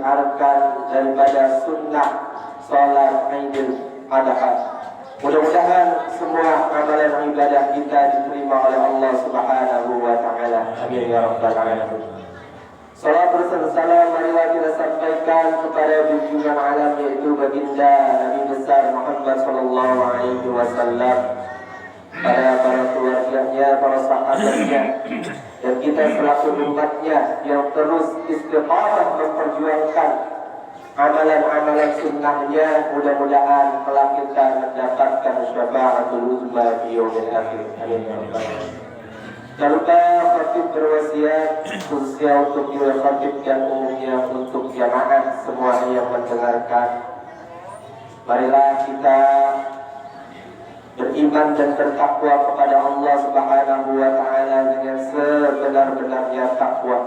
arkan daripada sunnah sholat Idul Adha. Mudah-mudahan semua amalan ibadah kita diterima oleh Allah Subhanahu wa taala. Amin ya rabbal alamin. Salat bersalam marilah kita sampaikan kepada junjungan alam yaitu baginda Nabi besar Muhammad sallallahu alaihi wasallam, para keluarganya, para sahabatnya, dan kita selaku umatnya yang terus istiqamah memperjuangkan amalan-amalan sunnahnya. Mudah-mudahan kelak kita mendapatkan syafaatul uzma fi yaumil akhir. Amin ya rabbal alamin. Jangan lupa khatib berwasiat khususnya untuk juga khatib dan umumnya untuk jamaah semua yang mendengarkan. Marilah kita beriman dan bertakwa kepada Allah Subhanahu wa taala dengan sebenar-benarnya takwa,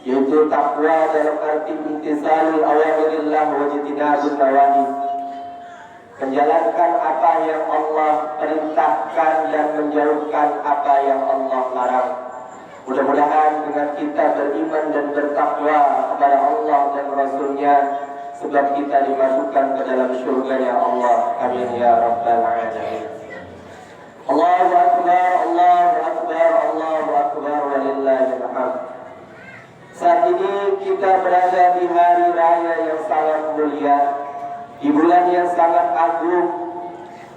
yaitu takwa dalam arti imtisalul awamirillah wa jitinabun nawahi, menjalankan apa yang Allah perintahkan dan menjauhkan apa yang Allah larang. Mudah-mudahan dengan kita beriman dan bertakwa kepada Allah dan Rasulnya, sebab kita dimasukkan ke dalam surganya Allah. Amin ya rabbal alamin. Allahu akbar, Allahu akbar, Allahu akbar, walillahil hamd. Saat ini kita berada di hari raya yang sangat mulia, di bulan yang sangat agung,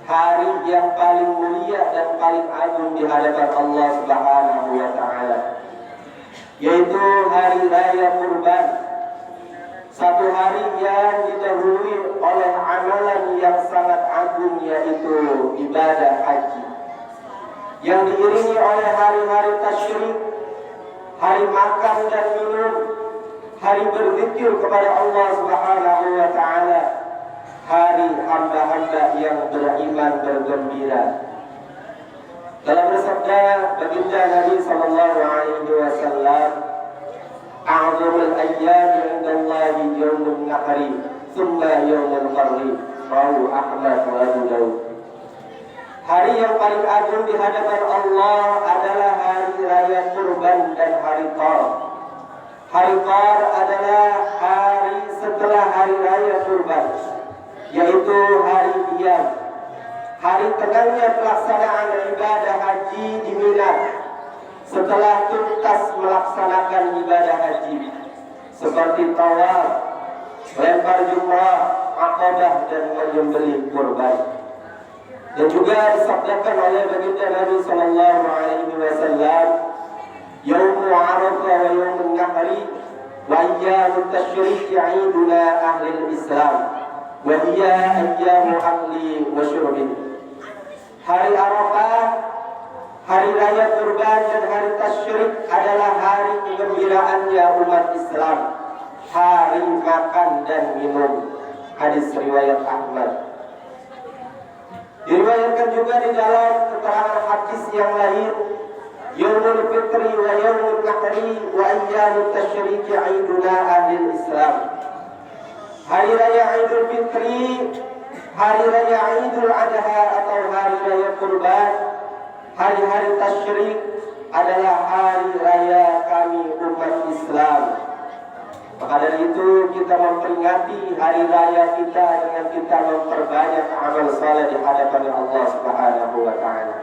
hari yang paling mulia dan paling agung di hadapan Allah Subhanahu wa taala, yaitu hari raya Kurban. Satu hari yang didahului oleh amalan yang sangat agung, yaitu ibadah haji, yang diiringi oleh hari-hari tasyrik, hari makan dan minum, hari berzikir kepada Allah Subhanahu wa taala, hari hamba-hamba yang beriman bergembira. Dalam bersabda baginda Nabi sallallahu alaihi wasallam, "A'zamul ayyami 'indallahi yaumun nahri, tsumma yaumul qarri." Rawahu Ahmad wa Abu Dawud. Hari yang paling agung di hadapan Allah adalah hari raya Kurban dan hari Qar. Hari Qar adalah hari setelah hari raya Kurban, yaitu hari Diam, hari tenangnya pelaksanaan ibadah haji di Mina setelah tuntas melaksanakan ibadah haji, seperti tawaf, lempar jumrah, aqabah, dan menyembelih kurban. Dan juga disabdakan oleh baginda Nabi sallallahu alaihi wasallam, "Yaumul Arafah wa yaumun nahri wa ayyamut tasyrik 'iduna ahli Islam wa hiya ayyamu akli wa syurbin." Hari Arafah, hari raya Kurban, dan hari tasyrik adalah hari kegembiraannya umat Islam, hari makan dan minum. Hadis riwayat Ahmad. Diriwayatkan juga di dalam keterangan hadis yang lain, Yaumul Fitri wa Yaumul Nahri wa ayyamut tasyrik 'iduna ahli Islam. Hari raya Idul Fitri, hari raya Idul Adha atau hari raya Kurban, hari-hari tasyrik adalah hari raya kami umat Islam. Maka dari itu kita memperingati hari raya kita dengan kita memperbanyak amal saleh di hadapan Allah Subhanahu wa taala.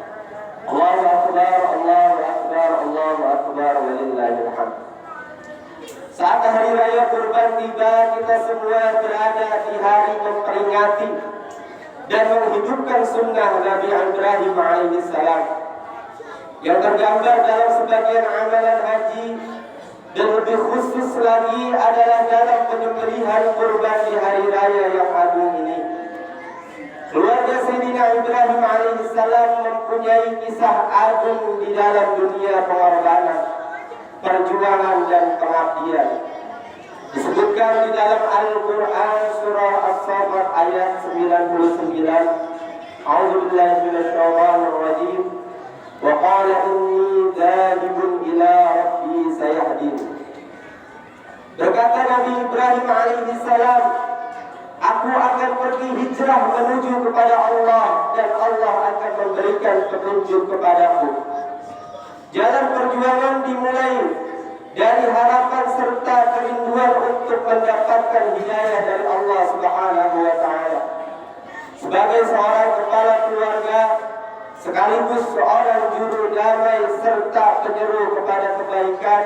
Allahu akbar, Allahu akbar, Allahu akbar, walillahil hamd. Saat hari raya Kurban tiba, kita semua berada di hari memperingati dan menghidupkan sunnah Nabi Ibrahim alaihissalam yang tergambar dalam sebagian amalan haji, dan lebih khusus lagi adalah dalam penyembelihan kurban di hari raya yang agung ini. Keluarga Sayyidina Ibrahim alaihissalam mempunyai kisah agung di dalam dunia pengorbanan, perjuangan, dan pengabdian. Disebutkan di dalam Al-Quran surah As-Saffat ayat 99, "A'udzubillahi minasyaitonir rajim. Wa qala inni dzahibun ila rabbi sayahdin." Berkata Nabi Ibrahim alaihissalam, "Aku akan pergi hijrah menuju kepada Allah dan Allah akan memberikan petunjuk kepadaku." Jalan perjuangan dimulai dari harapan serta kerinduan untuk mendapatkan hidayah dari Allah Subhanahu wa taala. Sebagai seorang kepala keluarga sekaligus seorang juru damai serta penyeru kepada kebaikan,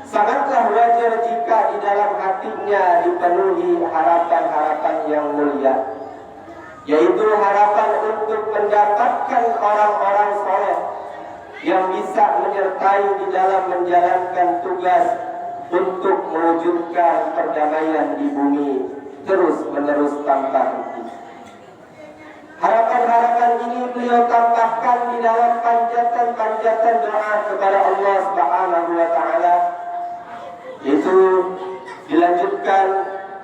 sangatlah wajar jika di dalam hatinya dipenuhi harapan-harapan yang mulia, yaitu harapan untuk mendapatkan orang-orang soleh yang bisa menyertai di dalam menjalankan tugas untuk mewujudkan perdamaian di bumi terus-menerus tanpa henti. Harapan-harapan ini beliau tambahkan di dalam panjatan-panjatan doa kepada Allah Subhanahu wa taala. Itu dilanjutkan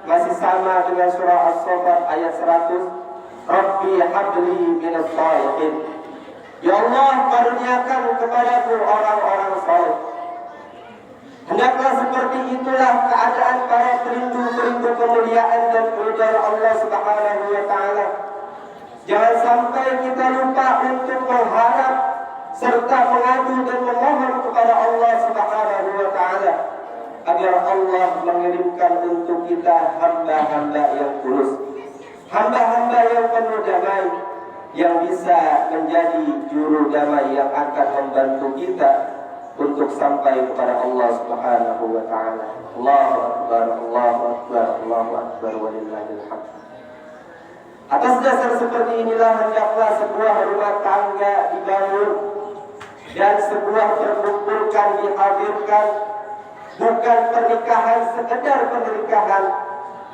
masih sama dengan surah As-Saffat ayat 100. Rabbi habli minas shalihin. Ya Allah, karuniakan kepadaku orang-orang saleh. Hendaklah seperti itulah keadaan para perindu-perindu kemuliaan dan keridhaan Allah Subhanahu wa taala. Jangan sampai kita lupa untuk mengharap serta mengadu dan memohon kepada Allah Subhanahu wa taala agar Allah mengirimkan untuk kita hamba-hamba yang tulus, hamba-hamba yang penuh damai, yang bisa menjadi juru damai yang akan membantu kita untuk sampai kepada Allah Subhanahu wa taala. Allahu akbar, Allahu akbar, Allahu akbar walillahil hamd. Atas dasar seperti inilah hendaklah sebuah rumah tangga dibangun dan sebuah perkumpulan dihadirkan, bukan pernikahan sekedar pernikahan,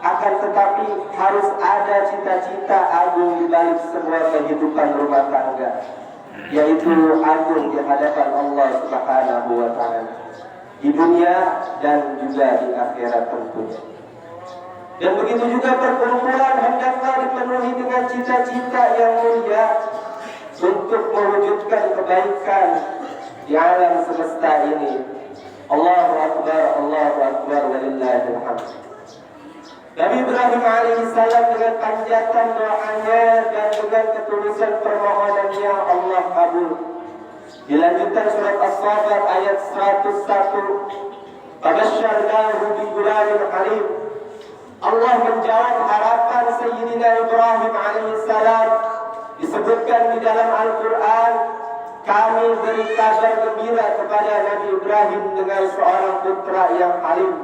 akan tetapi harus ada cita-cita agung di balik semua kehidupan rumah tangga, yaitu agung di hadapan Allah Subhanahu wa taala di dunia dan juga di akhirat tentunya. Dan begitu juga perkumpulan hendaklah dipenuhi dengan cita-cita yang mulia untuk mewujudkan kebaikan di alam semesta ini. Allahu akbar, Allahu akbar walillahil hamd. Nabi Ibrahim alaihissalam dengan panjatan doanya dan dengan ketulusan permohonannya Allah kabul. Dilanjutkan surat As-Saffat ayat 101. Fabasyarnahu bi ghulamin halim. Allah menjawab harapan Sayyidina Ibrahim alaihissalam. Disebutkan di dalam Al-Quran, kami beri kabar gembira kepada Nabi Ibrahim dengan seorang putra yang halim,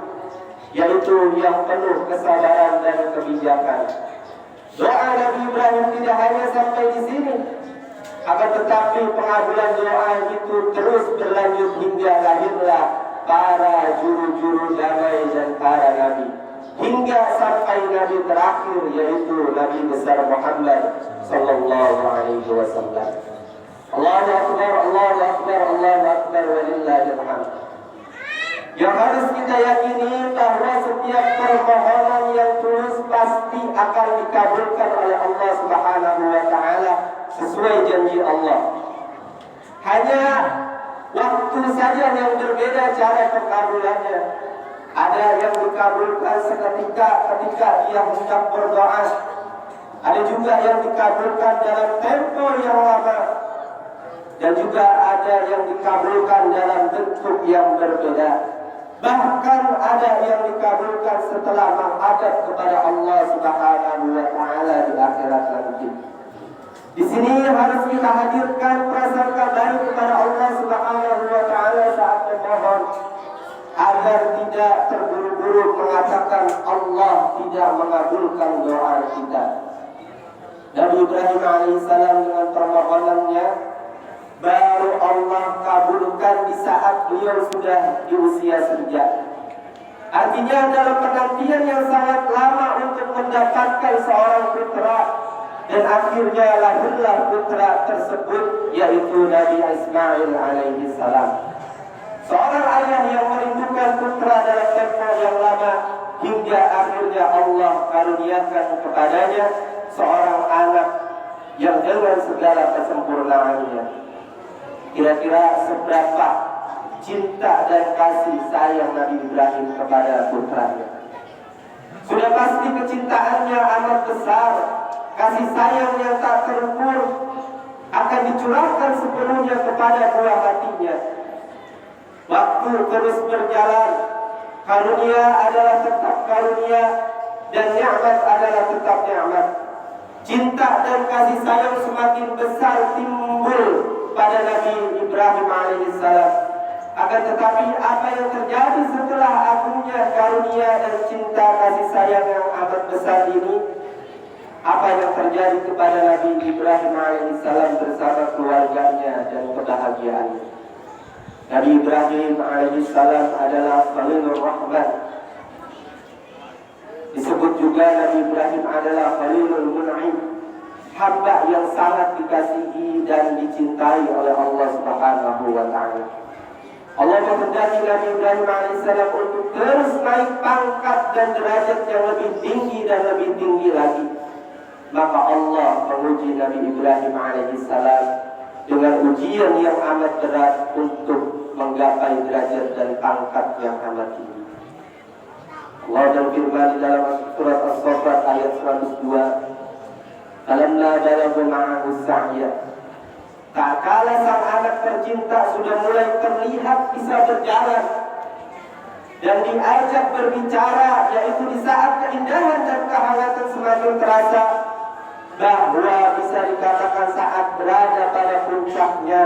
yaitu yang penuh kesabaran dan kebijakan. Doa Nabi Ibrahim tidak hanya sampai di sini, akan tetapi pengabulan doa itu terus berlanjut hingga lahirlah para juru-juru damai dan para nabi, hingga sampai nabi terakhir, yaitu Nabi besar Muhammad sallallahu alaihi wasallam. Allahu akbar, Allahu akbar, Allahu akbar walillahil hamd. Yang harus kita yakini bahwa setiap permohonan yang tulus pasti akan dikabulkan oleh Allah Subhanahu wa taala sesuai janji Allah. Hanya waktu saja yang berbeda cara perkabulannya. Ada yang dikabulkan seketika ketika dia hendak berdoa. Ada juga yang dikabulkan dalam tempo yang lama. Dan juga ada yang dikabulkan dalam bentuk yang berbeda. Bahkan ada yang dikabulkan setelah menghadap kepada Allah Subhanahu wa taala di akhirat nanti. Di sini harus kita hadirkan prasangka baik kepada Allah Subhanahu wa taala saat memohon, agar tidak terburu-buru mengatakan Allah tidak mengabulkan doa kita. Nabi Ibrahim alaihissalam dengan permohonannya baru Allah kabulkan di saat beliau sudah di usia senja. Artinya dalam penantian yang sangat lama untuk mendapatkan seorang putra, dan akhirnya lahirlah putra tersebut, yaitu Nabi Ismail alaihi salam. Seorang ayah yang merindukan putra dalam tempo yang lama, hingga akhirnya Allah karuniakan kepadanya seorang anak yang dengan segala kesempurnaannya. Kira-kira seberapa cinta dan kasih sayang Nabi Ibrahim kepada putranya? Sudah pasti kecintaannya amat besar. Kasih sayang yang tak terukur akan dicurahkan sepenuhnya kepada buah hatinya. Waktu terus berjalan, karunia adalah tetap karunia, dan nikmat adalah tetap nikmat. Cinta dan kasih sayang semakin besar timbul pada Nabi Ibrahim alaihissalam. Akan tetapi apa yang terjadi setelah agungnya karunia dan cinta kasih sayang yang amat besar ini, apa yang terjadi kepada Nabi Ibrahim alaihissalam bersama keluarganya dan kebahagiaannya. Nabi Ibrahim alaihissalam adalah Khalilur Rahman. Disebut juga Nabi Ibrahim adalah Khalilul Mun'im, hamba yang sangat dikasihi dan dicintai oleh Allah Subhanahu wa taala. Allah menghendaki Nabi Ibrahim alaihissalam untuk terus naik pangkat dan derajat yang lebih tinggi dan lebih tinggi lagi. Maka Allah menguji Nabi Ibrahim alaihissalam dengan ujian yang amat berat untuk menggapai derajat dan pangkat yang amat tinggi. Allah berfirman di dalam surat As-Saffat ayat 102, "Falamma balagha ma'ahu as-sa'ya." Tak kala sang anak tercinta sudah mulai terlihat bisa berjalan dan diajak berbicara, yaitu di saat keindahan dan kehangatan semakin terasa, bahwa bisa dikatakan saat berada pada puncaknya,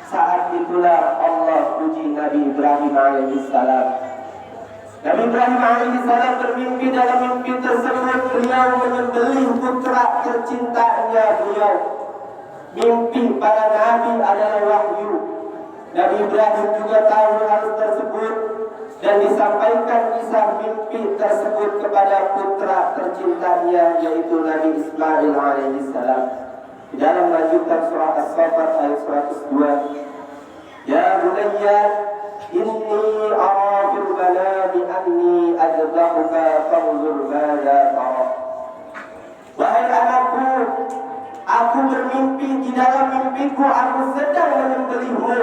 saat itulah Allah uji Nabi Ibrahim alaihissalam. Nabi Ibrahim alaihissalam bermimpi. Dalam mimpi tersebut beliau menyembelih putra tercintanya beliau. Mimpi para nabi adalah wahyu. Nabi Ibrahim juga tahu hal tersebut dan disampaikan kisah mimpi tersebut kepada putra tercintanya, yaitu Nabi Ismail alaihissalam. Di dalam lanjutan surah As-Saffat ayat 102, "Ya bunayya inni ara fil manami anni adbahuka fanzur madza tara." Wahai anakku, aku bermimpi, di dalam mimpiku aku sedang menyembelihmu.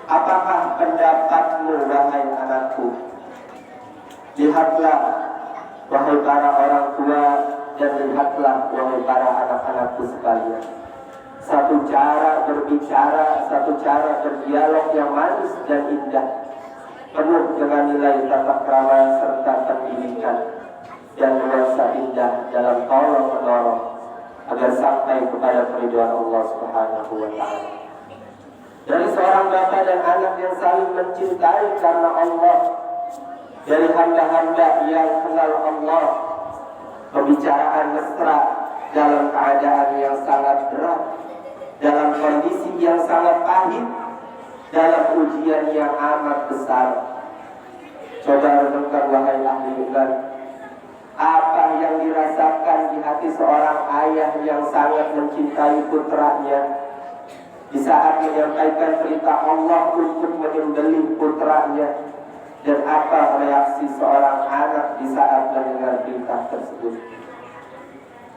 Apakah pendapatmu, wahai anakku? Lihatlah, wahai para orang tua, dan lihatlah, wahai para anak-anakku sekalian. Satu cara berbicara, satu cara berdialog yang manis dan indah, penuh dengan nilai tata krama serta pendidikan dan nuansa indah dalam tolong menolong agar sampai kepada keridhaan Allah Subhanahu wa taala. Dari seorang bapak dan anak yang saling mencintai karena Allah, dari hamba-hamba yang kenal Allah, pembicaraan mesra dalam keadaan yang sangat berat, dalam kondisi yang sangat pahit, dalam ujian yang amat besar. Coba renungkan, wahai ahli iman, apa yang dirasakan di hati seorang ayah yang sangat mencintai putranya di saat menyampaikan perintah Allah untuk menyembelih putranya, dan apa reaksi seorang anak di saat mendengar perintah tersebut.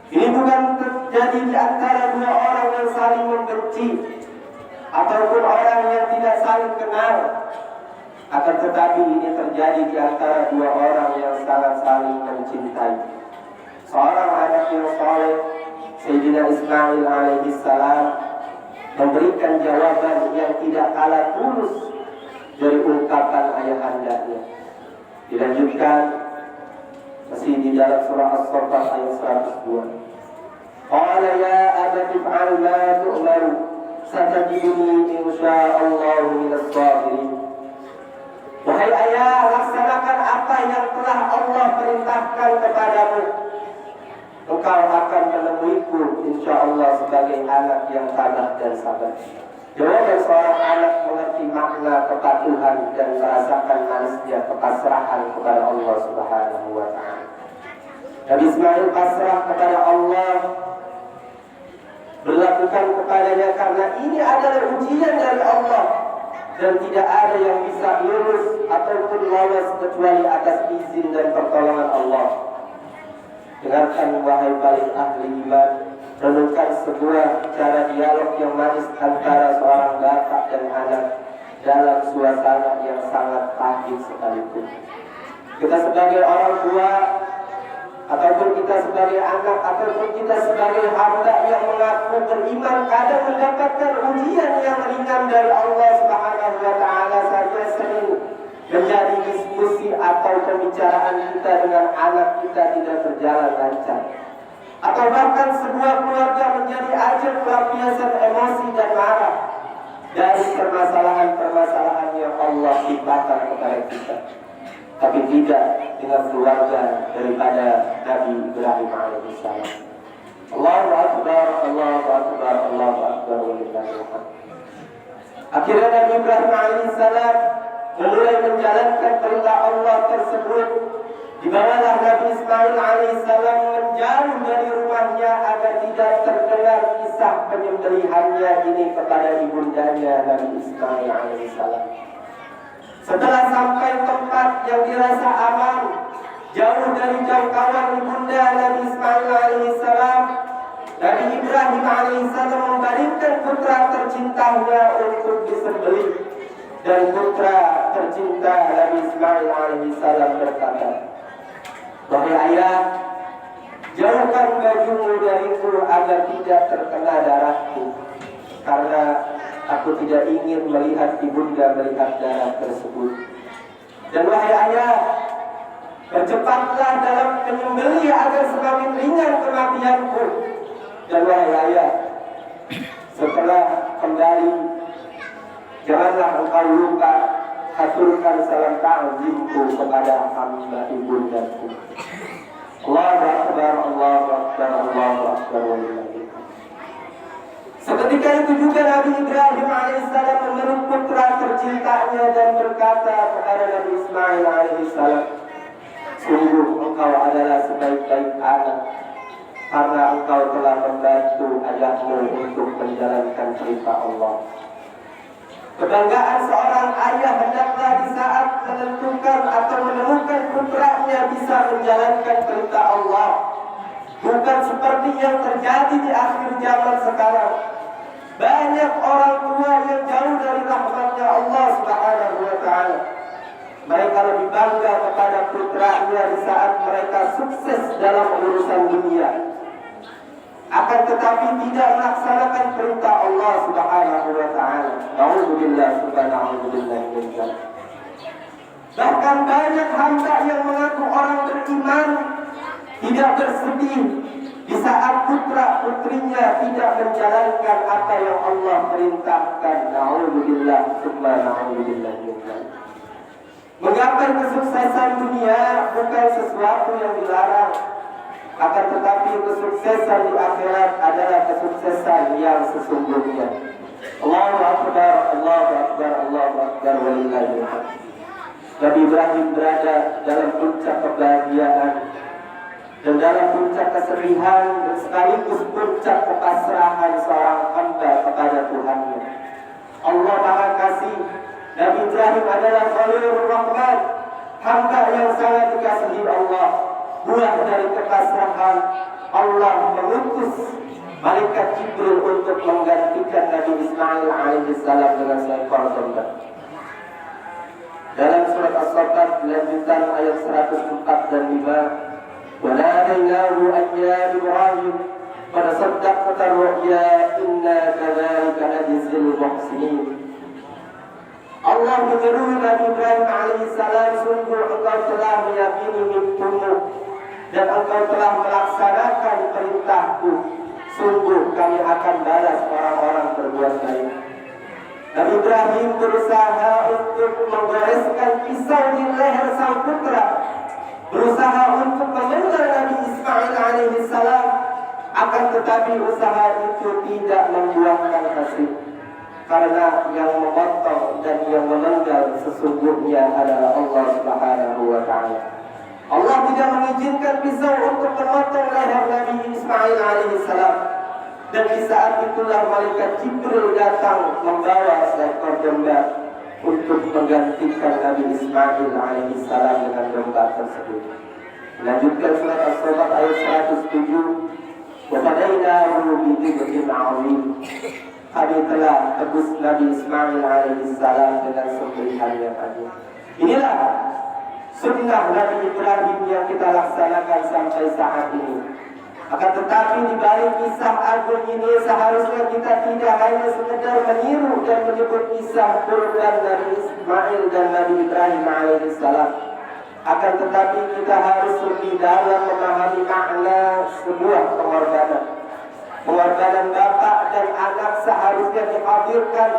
Ini bukan terjadi di antara dua orang yang saling membenci ataupun orang yang tidak saling kenal, akan tetapi ini terjadi di antara dua orang yang sangat saling mencintai. Seorang anak yang saleh, Sayyidina Ismail alaihissalam, memberikan jawaban yang tidak kalah tulus dari ungkapan ayahandanya. Dilanjutkan masih di dalam surah As-Saffat ayat 102. Qala ya abati fa'al ma tu'maru satajiduni insya'allahu minas sabirin. Wahai ayah, laksanakan apa yang telah Allah perintahkan kepadamu. Engkau akan menemuiku insyaallah sebagai anak yang tabah dan sabar. Jawaban seorang anak mengerti makna kepatuhan dan merasakan manisnya kepasrahan kepada Allah Subhanahu wa taala. Nabi Ismail pasrah kepada Allah, berlakukan kepadanya karena ini adalah ujian dari Allah, dan tidak ada yang bisa lurus ataupun lolos kecuali atas izin dan pertolongan Allah. Dengarkan wahai balik ahli iman, renungkan sebuah cara dialog yang manis antara seorang bapak dan anak dalam suasana yang sangat pahit sekalipun. Kita sebagai orang tua ataupun kita sebagai anak, ataupun kita sebagai hamba yang mengaku beriman, kadang mendapatkan ujian yang ringan dari Allah Subhanahu wa Ta'ala saja sering menjadi diskusi atau pembicaraan kita dengan anak kita tidak berjalan lancar, atau bahkan sebuah keluarga menjadi ajang pelampiasan emosi dan marah dari permasalahan-permasalahan yang Allah timpakan kepada kita, tapi tidak dengan keluarga daripada Nabi Ibrahim alaihissalam. Allahu Akbar, Allahu Akbar, Allahu Akbar, walillahil hamd. Akhirnya Nabi Ibrahim alaihissalam mulai menjalankan perintah Allah tersebut. Dibawalah Nabi Ismail alaihissalam menjauh dari rumahnya agar tidak terdengar kisah penyembelihannya ini kepada ibundanya Nabi Ismail alaihissalam. Setelah sampai tempat yang dirasa aman, jauh dari jangkauan ibunda Nabi Ismail alaihissalam, Nabi Ibrahim alaihissalam membaringkan putra tercintanya untuk disembelih. Dan putra tercinta Nabi Ismail alaihissalam berkata, "Wahai ayah, jauhkan bajumu dariku agar tidak terkena darahku, karena aku tidak ingin melihat ibunda melihat darah tersebut. Dan wahai ayah, percepatlah dalam menyembelih agar semakin ringan kematianku. Dan wahai ayah, setelah kembali, janganlah engkau lupa haturkan salam ta'zimku kepada hamba ibundaku." Allahu Akbar, Allahu Akbar, Allahu Akbar, walillahil hamd. Seketika itu juga Nabi Ibrahim alaihissalam memeluk putra tercintanya dan berkata kepada Nabi Ismail alaihissalam, "Sungguh engkau adalah sebaik-baik anak, karena engkau telah membantu ayahmu untuk menjalankan perintah Allah." Kebanggaan seorang ayah hendaklah di saat menentukan atau menemukan putranya bisa menjalankan perintah Allah, bukan seperti yang terjadi di akhir zaman sekarang. Banyak orang tua yang jauh dari rahmatnya Allah Subhanahu wa Ta'ala. Mereka lebih bangga kepada putranya di saat mereka sukses dalam urusan dunia, akan tetapi tidak melaksanakan perintah Allah Subhanahu wa Ta'ala. Na'udzubillah, subhanallah. Bahkan banyak hamba yang mengaku orang beriman tidak bersedih di saat putra putrinya tidak menjalankan apa yang Allah perintahkan. Na'udzubillah, subhanallah. Menggapai kesuksesan dunia bukan sesuatu yang dilarang, akan tetapi kesuksesan di akhirat adalah kesuksesan yang sesungguhnya. Allahu Akbar, Allahu Akbar, Allahu Akbar, walillahil hamd. Nabi Ibrahim berada dalam puncak kebahagiaan dan dalam puncak kesedihan dan sekaligus puncak kepasrahan seorang hamba kepada Tuhannya. Allah Maha Kasih. Nabi Ibrahim adalah Khalilur Rahman, hamba yang sangat dikasihi Allah. Buah dari kepasrahan, Allah mengutus malaikat Jibril untuk menggantikan Nabi Ismail alaihissalam dengan seekor domba. Dalam surat As-Saffat lanjutan ayat 104 dan 5, "Wa nadainahu an ya Ibrahim qad saddaqta ar-ru'ya inna kadzalika najzil muhsinin." Allah menyeru Nabi Ibrahim alaihissalam, "Sungguh engkau telah meyakini mimpimu dan engkau telah melaksanakan perintahku. Sungguh kami akan balas orang-orang berbuat baik." Nabi Ibrahim berusaha untuk menggoreskan pisau di leher sang putra, berusaha untuk memenggal Nabi Ismail alaihissalam, akan tetapi usaha itu tidak membuahkan hasil, karena yang memotong dan yang memenggal sesungguhnya adalah Allah Subhanahu wa Ta'ala. Allah tidak mengizinkan pisau untuk memotong leher Nabi Ismail alaihissalam. Dan di saat itulah malaikat Jibril datang membawa seekor domba untuk menggantikan Nabi Ismail alaihissalam dengan domba tersebut. Lanjutkan surat As-Saffat ayat 107. "Wa fadainahu bidzikrin 'azim." Kami telah tebus Nabi Ismail alaihissalam dengan sembelihan yang agung. Inilah sunnah Nabi Ibrahim yang kita laksanakan sampai saat ini. Akan tetapi di balik kisah agung ini seharusnya kita tidak hanya sekedar meniru dan menyebut kisah kurban Nabi Ismail dan Nabi Ibrahim alaihissalam. Akan tetapi kita harus lebih dalam memahami makna sebuah pengorbanan. Pengorbanan bapak dan anak seharusnya dihadirkan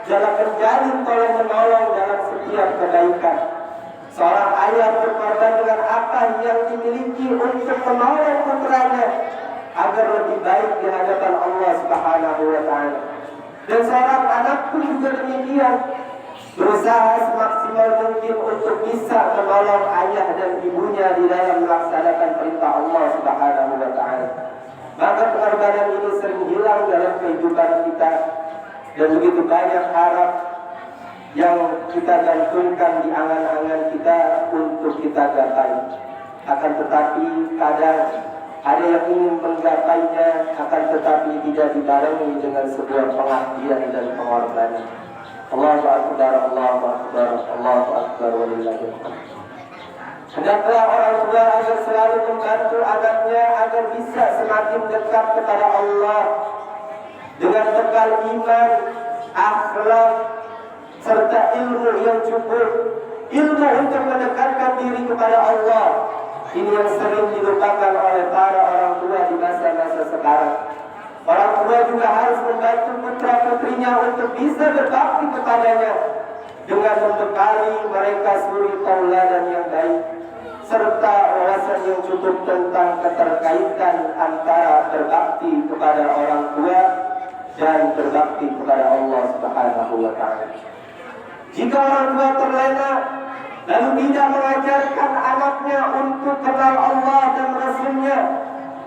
dalam menjalin tolong-menolong dalam setiap kebaikan. Seorang ayah berkorban dengan apa yang dimiliki untuk menolong putranya agar lebih baik di hadapan Allah Subhanahu wa Ta'ala. Dan seorang anak pun juga demikian, berusaha semaksimal mungkin untuk bisa menolong ayah dan ibunya di dalam melaksanakan perintah Allah Subhanahu wa Ta'ala. Maka pengorbanan ini sering hilang dalam kehidupan kita, dan begitu banyak harap yang kita gantungkan di angan-angan kita untuk kita gapai. Akan tetapi kadang ada yang ingin menggapainya, akan tetapi tidak dibarengi dengan sebuah pengabdian dan pengorbanan. Allahu Akbar, Allahu Akbar, Allahu Akbar, walillahil hamd. Hendaklah orang tua agar selalu membantu anaknya agar bisa semakin dekat kepada Allah dengan bekal iman, akhlak, serta ilmu yang cukup. Ilmu untuk mendekatkan diri kepada Allah. Ini yang sering dilupakan oleh para orang tua di masa-masa sekarang. Orang tua juga harus membantu putra-putrinya untuk bisa berbakti kepadanya dengan membekali mereka suri tauladan yang baik, serta wawasan yang cukup tentang keterkaitan antara berbakti kepada orang tua dan berbakti kepada Allah Subhanahu wa Ta'ala. Jika orang tua terlena lalu tidak mengajarkan anaknya untuk kenal Allah dan Rasulnya,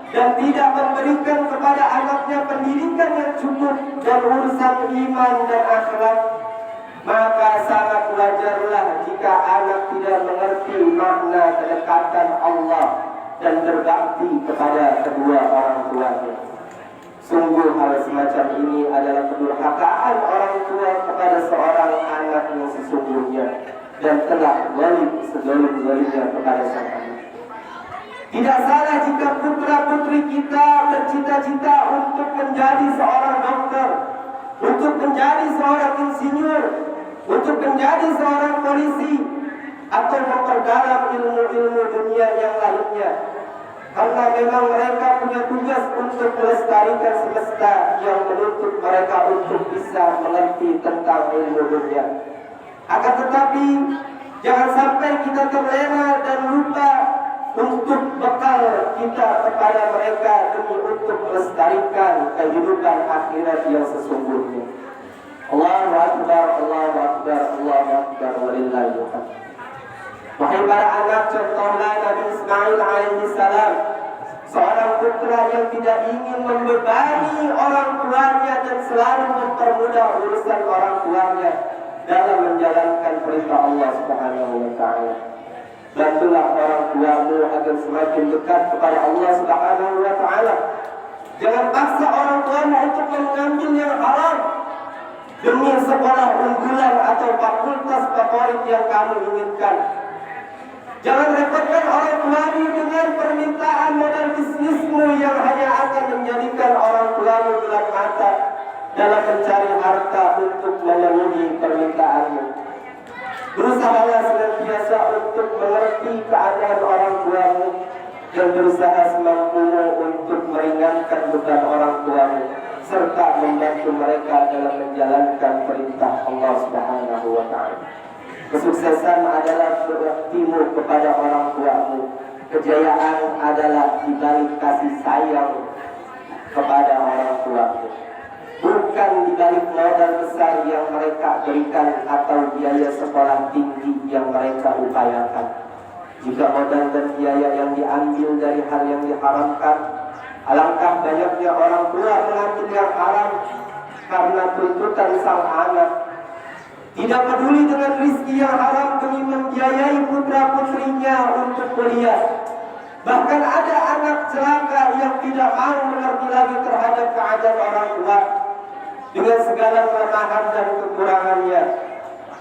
dan tidak memberikan kepada anaknya pendidikan yang cukup dan urusan iman dan akhlak, maka sangat wajarlah jika anak tidak mengerti makna kedekatan Allah dan berbakti kepada kedua orang tuanya. Sungguh hal semacam ini adalah kedurhakaan orang tua kepada seorang anak yang sesungguhnya dan telah zalim sezalim-zalimnya kepada sang anak. Tidak salah jika putra-putri kita bercita-cita untuk menjadi seorang dokter, untuk menjadi seorang insinyur, untuk menjadi seorang polisi, atau memperdalam ilmu-ilmu dunia yang lainnya. Karena memang mereka punya tugas untuk melestarikan semesta yang menuntut mereka untuk bisa mengerti tentang ilmu dunia. Akan tetapi jangan sampai kita terlena dan lupa untuk bekal kita kepada mereka demi untuk melestarikan kehidupan akhirat yang sesungguhnya. Allahu Akbar, Allahu Akbar, Allahu Akbar, walillahil hamd. Wahai para anak, contohlah Nabi Ismail alaihissalam, seorang putra yang tidak ingin membebani orang tuanya dan selalu mempermudah urusan orang tuanya dalam menjalankan perintah Allah Subhanahu wa Ta'ala. Bantulah orang tuamu agar semakin dekat kepada Allah Subhanahu wa Ta'ala. Jangan paksa orang tuamu untuk mengambil yang haram demi sekolah unggulan atau fakultas favorit yang kamu inginkan. Jangan repotkan orang tuamu dengan permintaan modal bisnismu yang hanya akan menjadikan orang tuamu gelap mata dalam mencari harta untuk memenuhi permintaanmu. Berusahalah senantiasa untuk mengerti keadaan orang tuamu dan berusaha semampumu untuk meringankan beban orang tuamu serta membantu mereka dalam menjalankan perintah Allah Subhanahu wa Ta'ala. Kesuksesan adalah berbaktimu kepada orang tuamu. Kejayaan adalah dibalik kasih sayang kepada orang tuamu, bukan dibalik modal besar yang mereka berikan atau biaya sekolah tinggi yang mereka upayakan. Jika modal dan biaya yang diambil dari hal yang diharamkan, alangkah banyaknya orang tua mengambil yang haram karena tuntutan sang anak. Tidak peduli dengan rizki yang haram demi membiayai putra-putrinya untuk kuliah. Bahkan ada anak celaka yang tidak mau mengerti lagi terhadap keadaan orang tua dengan segala kelemahan dan kekurangannya.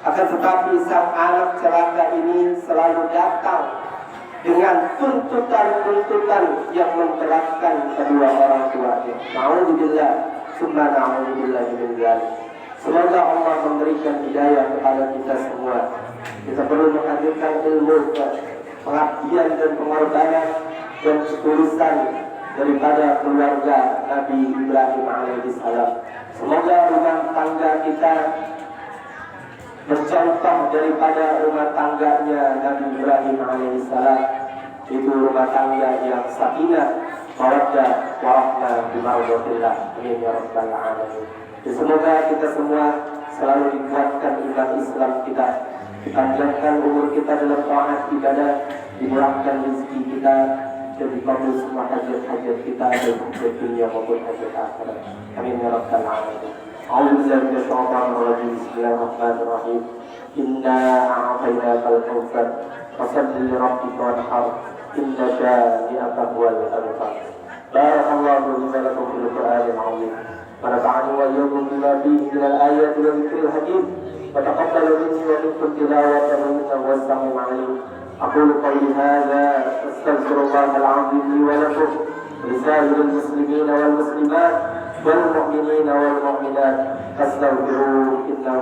Akan tetapi sang anak celaka ini selalu datang dengan tuntutan-tuntutan yang memberatkan kedua orang tuanya. Na'udzubillah, summa na'udzubillah min dzalik. Semoga Allah memberikan hidayah kepada kita semua. Kita perlu menghadirkan ilmu, pengabdian dan pengorbanan dan ketulusan daripada keluarga Nabi Ibrahim alaihissalam. Semoga rumah tangga kita mencontoh daripada rumah tangganya Nabi Ibrahim alaihissalam, itu rumah tangga yang sakinah, mawaddah, warahmah, bimardatillah. Amin ya rabbal alamin. Semoga kita semua selalu dikuatkan iman Islam kita, dipanjangkan umur kita dalam taat ibadah, dimurahkan rezeki kita, dan dikabul semua hajat-hajat kita dan hajat dunia maupun hajat akhirat. Amin ya rabbal alamin. A'udzubillahi minasyaitonir rajim. Bismillahirrahmanirrahim. Inna a'tainakal kautsar fasholli li rabbika wanhar. Inna syani'aka huwal abtar. Barakallahu li wa lakum fil Qur'anil 'azim. ونفعني وإياكم بما فيه من الآيات والذكر الحكيم وتقبل مني ومنكم تلاوته إنه هو السميع العليم. أقول قولي هذا أستغفر الله العظيم لي ولكم ولسائر المسلمين والمسلمات والمؤمنين والمؤمنات فاستغفروه إنه